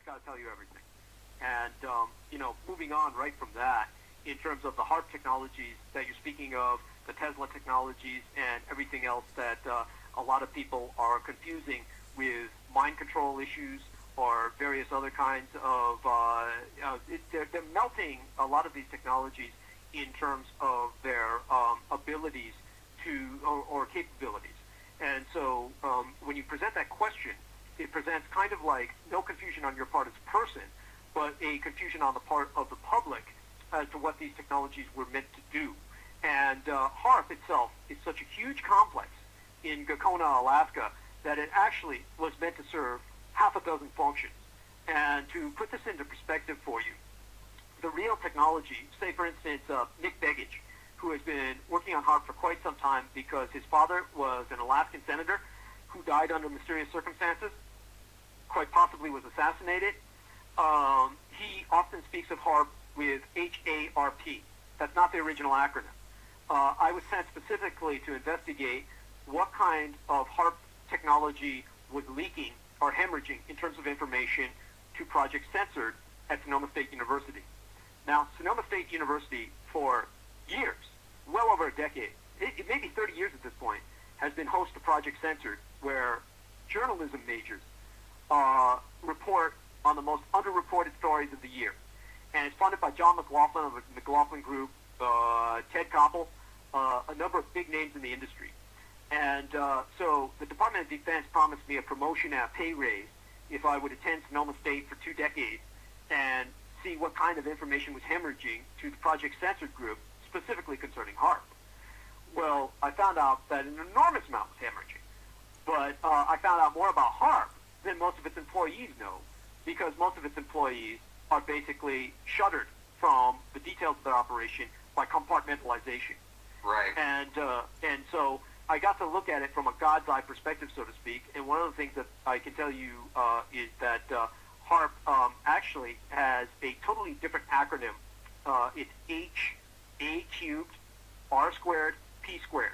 that's got to tell you everything. And, moving on right from that, in terms of the HARP technologies that you're speaking of, the Tesla technologies, and everything else that a lot of people are confusing with mind control issues or various other kinds of, they're melting a lot of these technologies in terms of their abilities or capabilities. And so when you present that question, it presents kind of like no confusion on your part as a person, but a confusion on the part of the public as to what these technologies were meant to do. And HARP itself is such a huge complex in Gakona, Alaska, that it actually was meant to serve half a dozen functions. And to put this into perspective for you, the real technology, say for instance, Nick Begich, who has been working on HARP for quite some time because his father was an Alaskan senator who died under mysterious circumstances, quite possibly was assassinated. He often speaks of HARP with H-A-R-P. That's not the original acronym. I was sent specifically to investigate what kind of HARP technology was leaking or hemorrhaging in terms of information to Project Censored at Sonoma State University. Now, Sonoma State University, for years, well over a decade, it may be 30 years at this point, has been host to Project Censored, where journalism majors report on the most underreported stories of the year. And it's funded by John McLaughlin of the McLaughlin Group, Ted Koppel, a number of big names in the industry. And so the Department of Defense promised me a promotion and a pay raise if I would attend Sonoma State for 2 decades and see what kind of information was hemorrhaging to the Project Censored group, specifically concerning HARP. Well, I found out that an enormous amount was hemorrhaging. But I found out more about HARP than most of its employees know, because most of its employees are basically shuttered from the details of their operation by compartmentalization. Right. And so I got to look at it from a God's eye perspective, so to speak. And one of the things that I can tell you is that HARP actually has a totally different acronym. It's H, A cubed, R squared, P squared.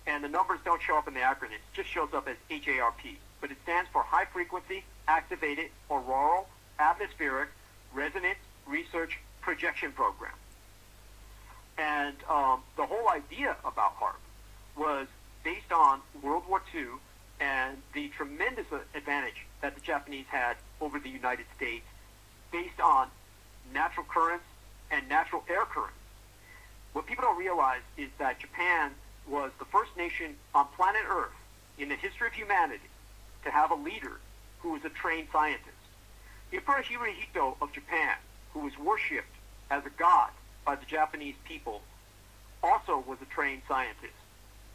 And the numbers don't show up in the acronym. It just shows up as HARP. But it stands for High Frequency, Activated, Auroral, Atmospheric, Resonance, Research, Projection Program. And the whole idea about HARP was based on World War II and the tremendous advantage that the Japanese had over the United States based on natural currents and natural air currents. What people don't realize is that Japan was the first nation on planet Earth in the history of humanity to have a leader who was a trained scientist. Emperor Hirohito of Japan, who was worshipped as a god by the Japanese people, also was a trained scientist,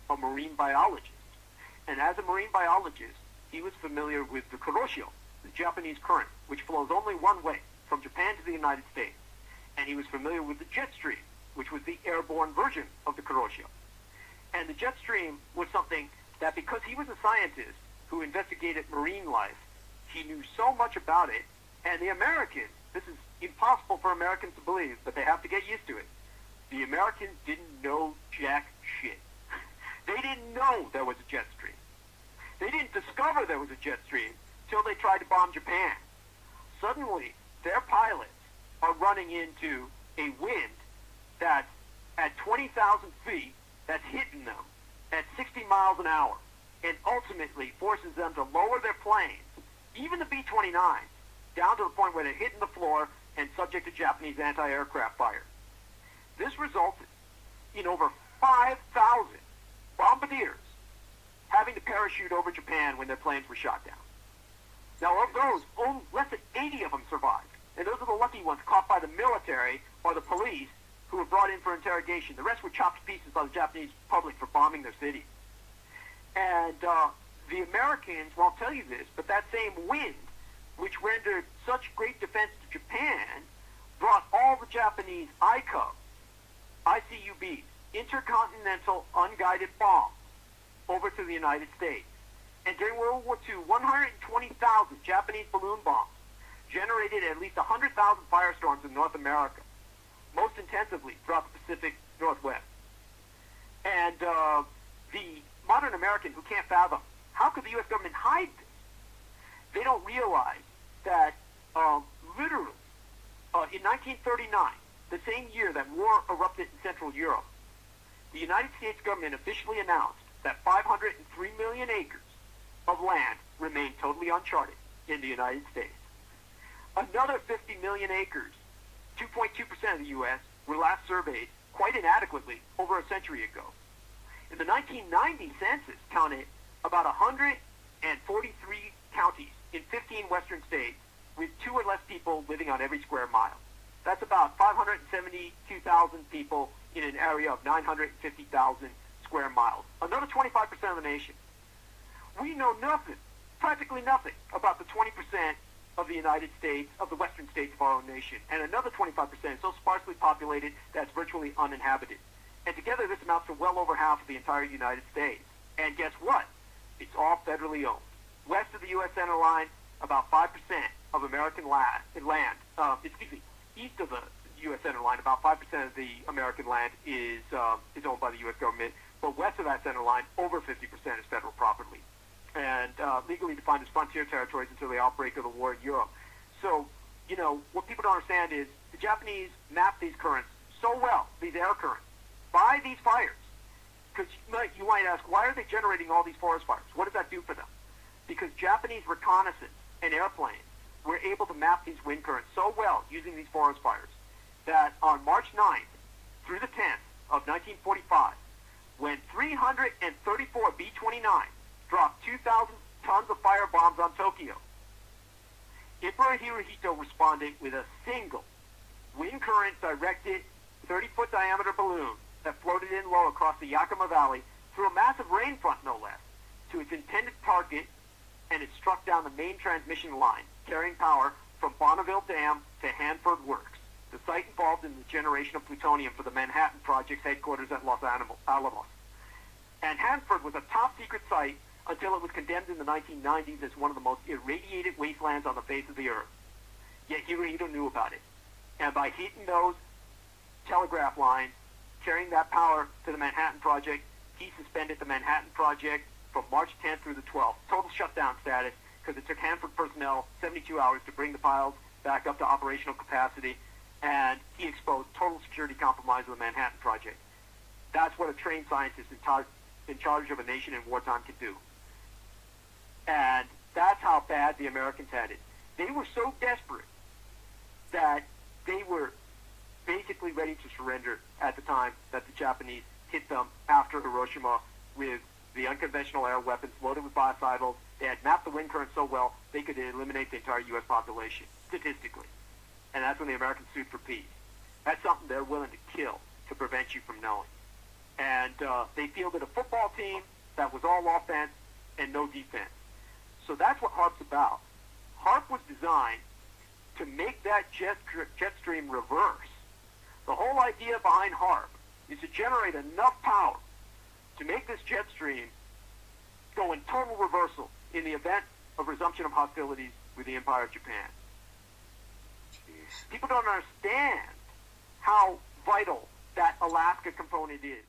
a marine biologist. And as a marine biologist, he was familiar with the Kuroshio, the Japanese current, which flows only one way, from Japan to the United States. And he was familiar with the jet stream, which was the airborne version of the Kuroshio. And the jet stream was something that, because he was a scientist who investigated marine life, he knew so much about it. And the Americans, this is impossible for Americans to believe, but they have to get used to it. The Americans didn't know jack shit. They didn't know there was a jet stream. They didn't discover there was a jet stream till they tried to bomb Japan. Suddenly, their pilots are running into a wind that's at 20,000 feet, that's hitting them at 60 miles an hour, and ultimately forces them to lower their planes, even the B-29s, down to the point where they're hitting the floor and subject to Japanese anti-aircraft fire. This resulted in over 5,000 bombardiers having to parachute over Japan when their planes were shot down. Now, of those, only less than 80 of them survived. And those are the lucky ones caught by the military or the police who were brought in for interrogation. The rest were chopped to pieces by the Japanese public for bombing their cities. And the Americans won't tell you this, but that same wind, which rendered such great defense to Japan, brought all the Japanese ICUBs, intercontinental unguided bombs, over to the United States. And during World War II, 120,000 Japanese balloon bombs generated at least 100,000 firestorms in North America, most intensively throughout the Pacific Northwest. And the modern American who can't fathom, how could the U.S. government hide this? They don't realize that in 1939, the same year that war erupted in Central Europe, the United States government officially announced that 503 million acres of land remained totally uncharted in the United States. Another 50 million acres, 2.2% of the U.S., were last surveyed quite inadequately over a century ago. In the 1990 census counted about 143 counties in 15 western states with 2 or less people living on every square mile. That's about 572,000 people in an area of 950,000 square miles. Another 25% of the nation. We know nothing, practically nothing, about the 20% of the United States, of the western states of our own nation, and another 25% so sparsely populated that's virtually uninhabited. And together this amounts to well over half of the entire United States. And guess what? It's all federally owned. West of the U.S. center line, about 5% of American land, east of the U.S. center line, about 5% of the American land is owned by the U.S. government, but west of that center line, over 50% is federal property, and legally defined as frontier territories until the outbreak of the war in Europe. So, what people don't understand is the Japanese mapped these currents so well, these air currents, by these fires. Because you might ask, why are they generating all these forest fires? What does that do for them? Because Japanese reconnaissance and airplanes were able to map these wind currents so well using these forest fires that on March 9th through the 10th of 1945, when 334 B-29 dropped 2,000 tons of fire bombs on Tokyo, Emperor Hirohito responded with a single wind current directed 30-foot diameter balloon that floated in low across the Yakima Valley through a massive rain front, no less, to its intended target, and it struck down the main transmission line, carrying power from Bonneville Dam to Hanford Works, the site involved in the generation of plutonium for the Manhattan Project's headquarters at Los Alamos. And Hanford was a top-secret site until it was condemned in the 1990s as one of the most irradiated wastelands on the face of the earth. Yet Hirohito knew about it. And by heating those telegraph lines, carrying that power to the Manhattan Project, he suspended the Manhattan Project from March 10th through the 12th. Total shutdown status, because it took Hanford personnel 72 hours to bring the piles back up to operational capacity, and he exposed total security compromise of the Manhattan Project. That's what a trained scientist in charge of a nation in wartime can do. And that's how bad the Americans had it. They were so desperate that they were basically ready to surrender at the time that the Japanese hit them after Hiroshima with the unconventional air weapons loaded with biocidals. They had mapped the wind current so well they could eliminate the entire U.S. population, statistically. And that's when the Americans sued for peace. That's something they're willing to kill to prevent you from knowing. And they fielded a football team that was all offense and no defense. So that's what HAARP's about. HAARP was designed to make that jet stream reverse. The whole idea behind HAARP is to generate enough power to make this jet stream go in total reversal in the event of resumption of hostilities with the Empire of Japan. Jeez. People don't understand how vital that Alaska component is.